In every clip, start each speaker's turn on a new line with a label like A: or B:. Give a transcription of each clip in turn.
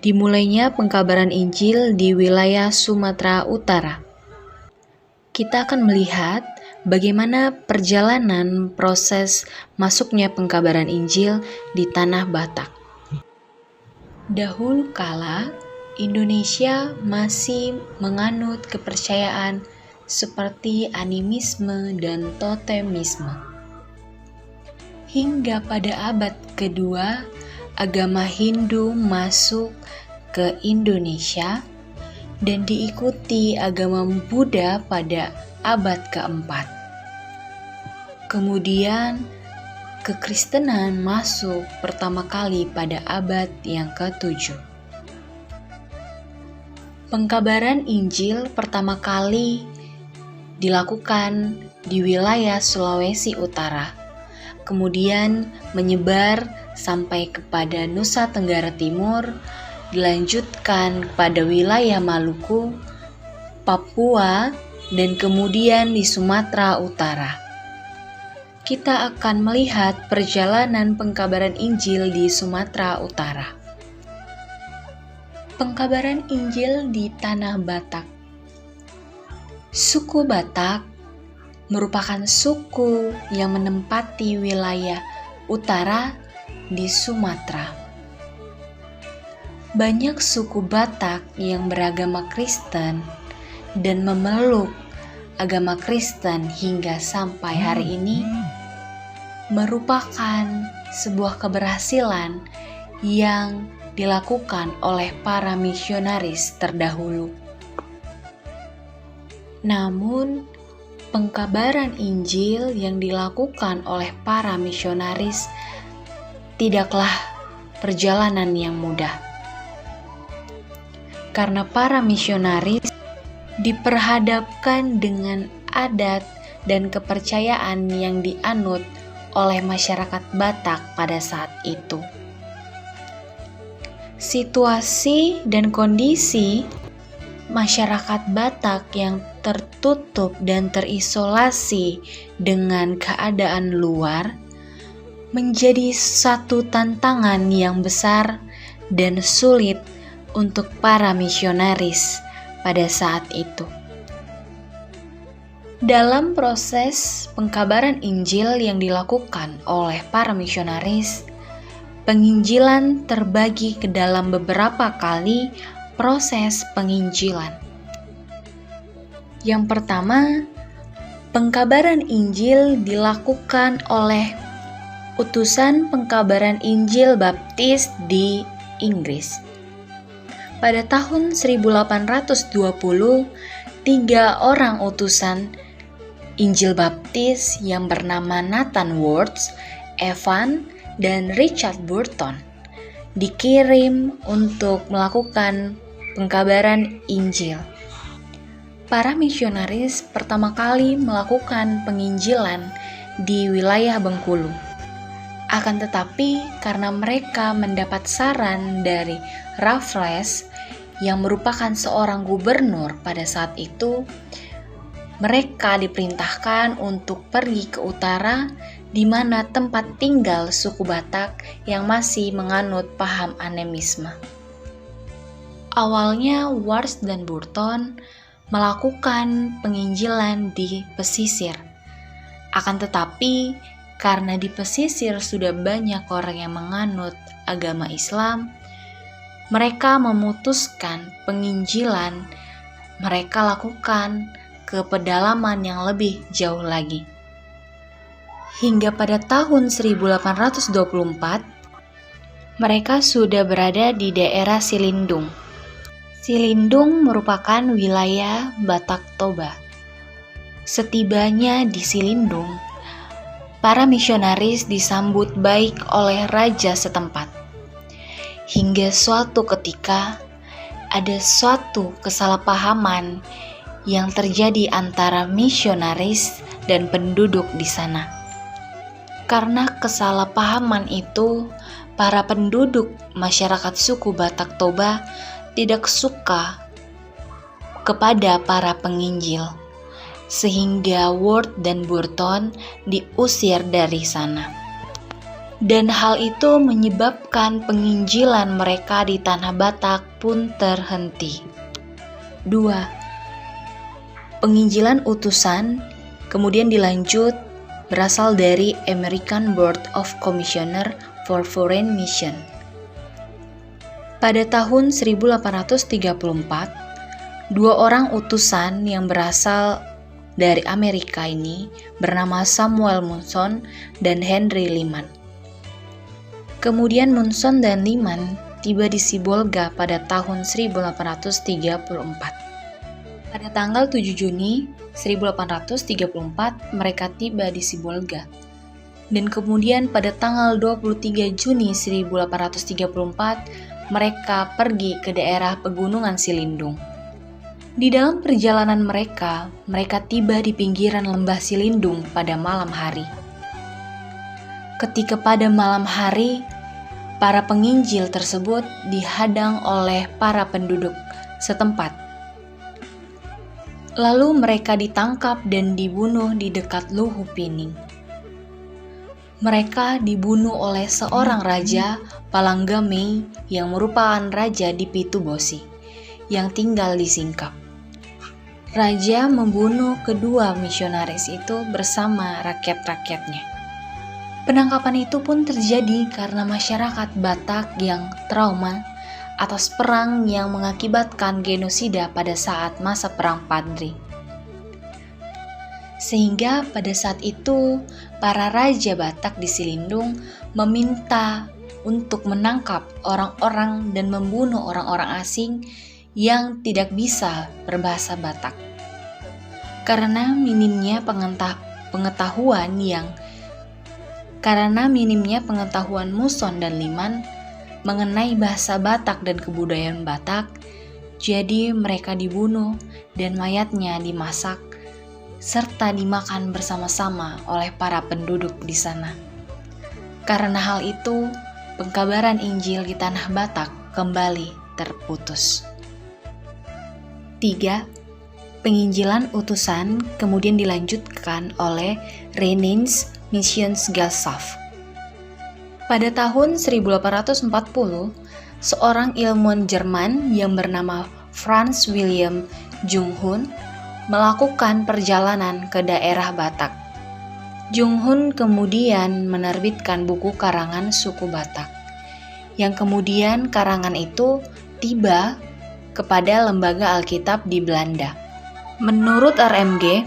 A: Dimulainya pengkabaran Injil di wilayah Sumatera Utara. Kita akan melihat bagaimana perjalanan proses masuknya pengkabaran Injil di tanah Batak. Dahulu kala, Indonesia masih menganut kepercayaan seperti animisme dan totemisme. Hingga pada abad kedua, agama Hindu masuk ke Indonesia dan diikuti agama Buddha pada abad keempat. Kemudian kekristenan masuk pertama kali pada abad yang ke-7. Pengkabaran Injil pertama kali dilakukan di wilayah Sulawesi Utara, kemudian menyebar sampai kepada Nusa Tenggara Timur, dilanjutkan pada wilayah Maluku, Papua, dan kemudian di Sumatera Utara. Kita akan melihat perjalanan pengkabaran Injil di Sumatera Utara. Pengkabaran Injil di tanah Batak. Suku Batak merupakan suku yang menempati wilayah utara di Sumatera. Banyak suku Batak yang beragama Kristen dan memeluk agama Kristen hingga sampai hari ini merupakan sebuah keberhasilan yang dilakukan oleh para misionaris terdahulu. Namun, pengkabaran Injil yang dilakukan oleh para misionaris tidaklah perjalanan yang mudah. Karena para misionaris diperhadapkan dengan adat dan kepercayaan yang dianut oleh masyarakat Batak pada saat itu. Situasi dan kondisi masyarakat Batak yang tertutup dan terisolasi dengan keadaan luar menjadi satu tantangan yang besar dan sulit untuk para misionaris pada saat itu. Dalam proses pengkabaran Injil yang dilakukan oleh para misionaris, penginjilan terbagi ke dalam beberapa kali proses penginjilan. Yang pertama, pengkabaran Injil dilakukan oleh utusan pengkabaran Injil Baptis di Inggris. Pada tahun 1820, 3 orang utusan Injil Baptis yang bernama Nathan Words, Evan, dan Richard Burton dikirim untuk melakukan pengkabaran Injil. Para misionaris pertama kali melakukan penginjilan di wilayah Bengkulu. Akan tetapi karena mereka mendapat saran dari Raffles yang merupakan seorang gubernur pada saat itu, mereka diperintahkan untuk pergi ke utara di mana tempat tinggal suku Batak yang masih menganut paham animisme. Awalnya Wards dan Burton melakukan penginjilan di pesisir. Akan tetapi karena di pesisir sudah banyak orang yang menganut agama Islam, mereka memutuskan penginjilan mereka lakukan ke pedalaman yang lebih jauh lagi. Hingga pada tahun 1824, mereka sudah berada di daerah Silindung. Silindung merupakan wilayah Batak Toba. Setibanya di Silindung, para misionaris disambut baik oleh raja setempat. Hingga suatu ketika, ada suatu kesalahpahaman yang terjadi antara misionaris dan penduduk di sana. Karena kesalahpahaman itu, para penduduk masyarakat suku Batak Toba tidak suka kepada para penginjil, sehingga Ward dan Burton diusir dari sana. Dan hal itu menyebabkan penginjilan mereka di tanah Batak pun terhenti. 2. Penginjilan utusan kemudian dilanjut berasal dari American Board of Commissioner for Foreign Mission. Pada tahun 1834, 2 orang utusan yang berasal dari Amerika ini bernama Samuel Munson dan Henry Lyman. Kemudian Munson dan Lyman tiba di Sibolga pada tahun 1834. Pada tanggal 7 Juni 1834 mereka tiba di Sibolga. Dan kemudian pada tanggal 23 Juni 1834 mereka pergi ke daerah Pegunungan Silindung. Di dalam perjalanan mereka tiba di pinggiran lembah Silindung pada malam hari. Ketika pada malam hari, para penginjil tersebut dihadang oleh para penduduk setempat. Lalu mereka ditangkap dan dibunuh di dekat Luhu Pining. Mereka dibunuh oleh seorang raja Palanggame yang merupakan raja di Pitubosi yang tinggal di Singkap. Raja membunuh kedua misionaris itu bersama rakyat-rakyatnya. Penangkapan itu pun terjadi karena masyarakat Batak yang trauma atas perang yang mengakibatkan genosida pada saat masa Perang Padri. Sehingga pada saat itu, para raja Batak di Silindung meminta untuk menangkap orang-orang dan membunuh orang-orang asing yang tidak bisa berbahasa Batak. Karena minimnya pengetahuan Munson dan Lyman mengenai bahasa Batak dan kebudayaan Batak, jadi mereka dibunuh dan mayatnya dimasak serta dimakan bersama-sama oleh para penduduk di sana. Karena hal itu, pengkabaran Injil di tanah Batak kembali terputus. 3. Penginjilan utusan kemudian dilanjutkan oleh Rhenins Missionsgesellschaft. Pada tahun 1840, seorang ilmuwan Jerman yang bernama Franz Wilhelm Junghun melakukan perjalanan ke daerah Batak. Junghun kemudian menerbitkan buku karangan suku Batak, yang kemudian karangan itu tiba kepada Lembaga Alkitab di Belanda. Menurut RMG,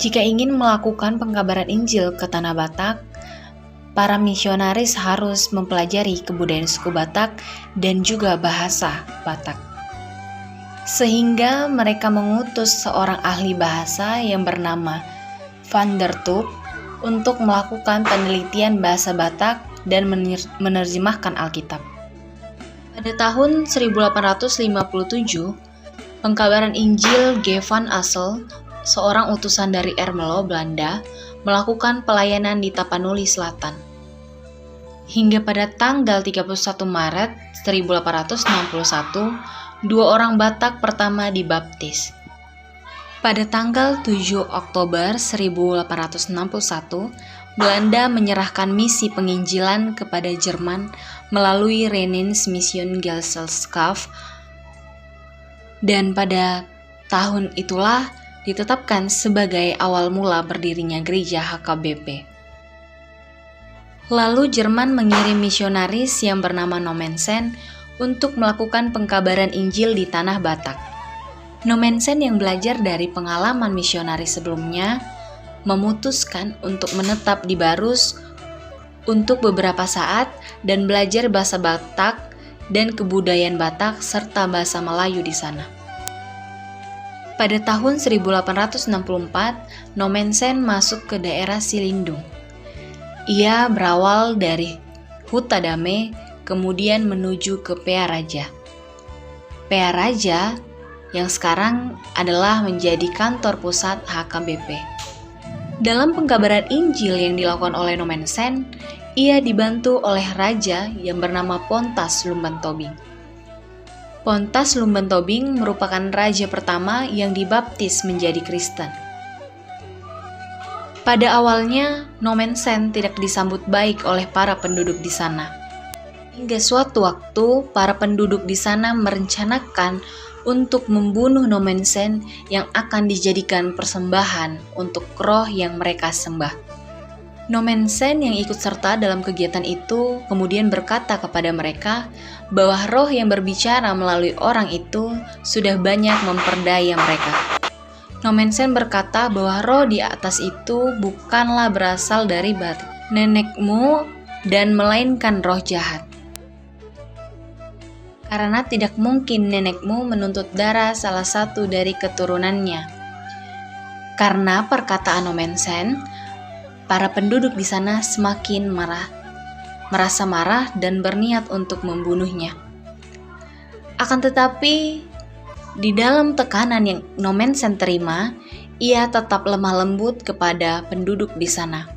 A: jika ingin melakukan pengkabaran Injil ke tanah Batak, para misionaris harus mempelajari kebudayaan suku Batak dan juga bahasa Batak. Sehingga mereka mengutus seorang ahli bahasa yang bernama Van der Toep untuk melakukan penelitian bahasa Batak dan menerjemahkan Alkitab. Pada tahun 1857, pengkabaran Injil G. van Assel, seorang utusan dari Ermelo, Belanda, melakukan pelayanan di Tapanuli Selatan. Hingga pada tanggal 31 Maret 1861, 2 orang Batak pertama dibaptis. Pada tanggal 7 Oktober 1861, Belanda menyerahkan misi penginjilan kepada Jerman melalui Rhenins Missionsgesellschaft, dan pada tahun itulah ditetapkan sebagai awal mula berdirinya gereja HKBP. Lalu Jerman mengirim misionaris yang bernama Nommensen untuk melakukan pengkabaran Injil di tanah Batak. Nommensen yang belajar dari pengalaman misionaris sebelumnya memutuskan untuk menetap di Barus untuk beberapa saat dan belajar bahasa Batak dan kebudayaan Batak serta bahasa Melayu di sana. Pada tahun 1864, Nommensen masuk ke daerah Silindung. Ia berawal dari Hutadame, kemudian menuju ke Pearaja. Pearaja yang sekarang adalah menjadi kantor pusat HKBP. Dalam pengkabaran Injil yang dilakukan oleh Nommensen, ia dibantu oleh raja yang bernama Pontas Lumbantobing. Pontas Lumbantobing merupakan raja pertama yang dibaptis menjadi Kristen. Pada awalnya, Nomensen tidak disambut baik oleh para penduduk di sana. Hingga suatu waktu, para penduduk di sana merencanakan untuk membunuh Nomensen yang akan dijadikan persembahan untuk roh yang mereka sembah. Nomensen yang ikut serta dalam kegiatan itu kemudian berkata kepada mereka bahwa roh yang berbicara melalui orang itu sudah banyak memperdaya mereka. Nomensen berkata bahwa roh di atas itu bukanlah berasal dari nenekmu dan melainkan roh jahat. Karena tidak mungkin nenekmu menuntut darah salah satu dari keturunannya. Karena perkataan Nomensen, para penduduk di sana semakin merasa marah dan berniat untuk membunuhnya. Akan tetapi, di dalam tekanan yang Nomensen terima, ia tetap lemah lembut kepada penduduk di sana.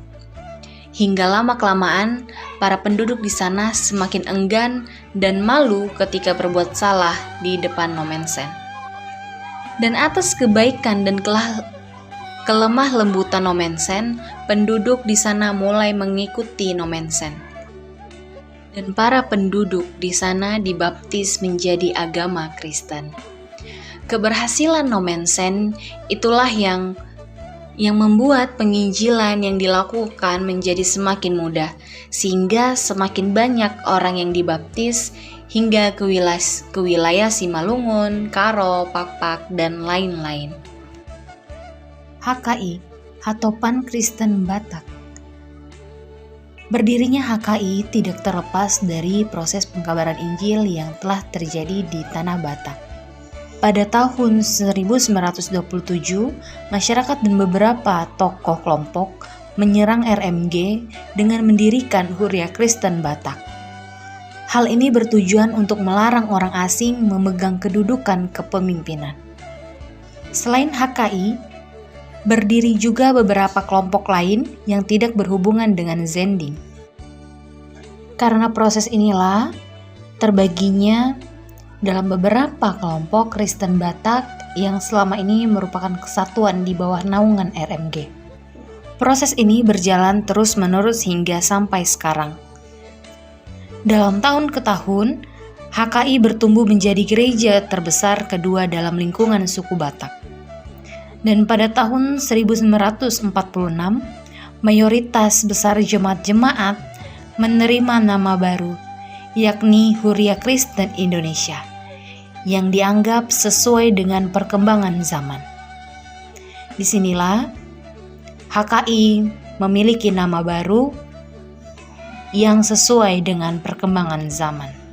A: Hingga lama-kelamaan, para penduduk di sana semakin enggan dan malu ketika berbuat salah di depan Nomensen. Dan atas kebaikan dan kelemah lembutan Nomensen, penduduk di sana mulai mengikuti Nomensen. Dan para penduduk di sana dibaptis menjadi agama Kristen. Keberhasilan Nomensen itulah yang membuat penginjilan yang dilakukan menjadi semakin mudah, sehingga semakin banyak orang yang dibaptis hingga ke wilayah Simalungun, Karo, Pakpak, dan lain-lain.
B: HKI atau Pan Kristen Batak. Berdirinya HKI tidak terlepas dari proses pengkabaran Injil yang telah terjadi di Tanah Batak. Pada tahun 1927, masyarakat dan beberapa tokoh kelompok menyerang RMG dengan mendirikan Huria Kristen Batak. Hal ini bertujuan untuk melarang orang asing memegang kedudukan kepemimpinan. Selain HKI, berdiri juga beberapa kelompok lain yang tidak berhubungan dengan Zending. Karena proses inilah, terbaginya dalam beberapa kelompok Kristen Batak yang selama ini merupakan kesatuan di bawah naungan RMG. Proses ini berjalan terus-menerus hingga sampai sekarang. Dalam tahun ke tahun, HKI bertumbuh menjadi gereja terbesar kedua dalam lingkungan suku Batak. Dan pada tahun 1946, mayoritas besar jemaat-jemaat menerima nama baru, yakni Huria Kristen Indonesia, yang dianggap sesuai dengan perkembangan zaman. Disinilah HKI memiliki nama baru yang sesuai dengan perkembangan zaman.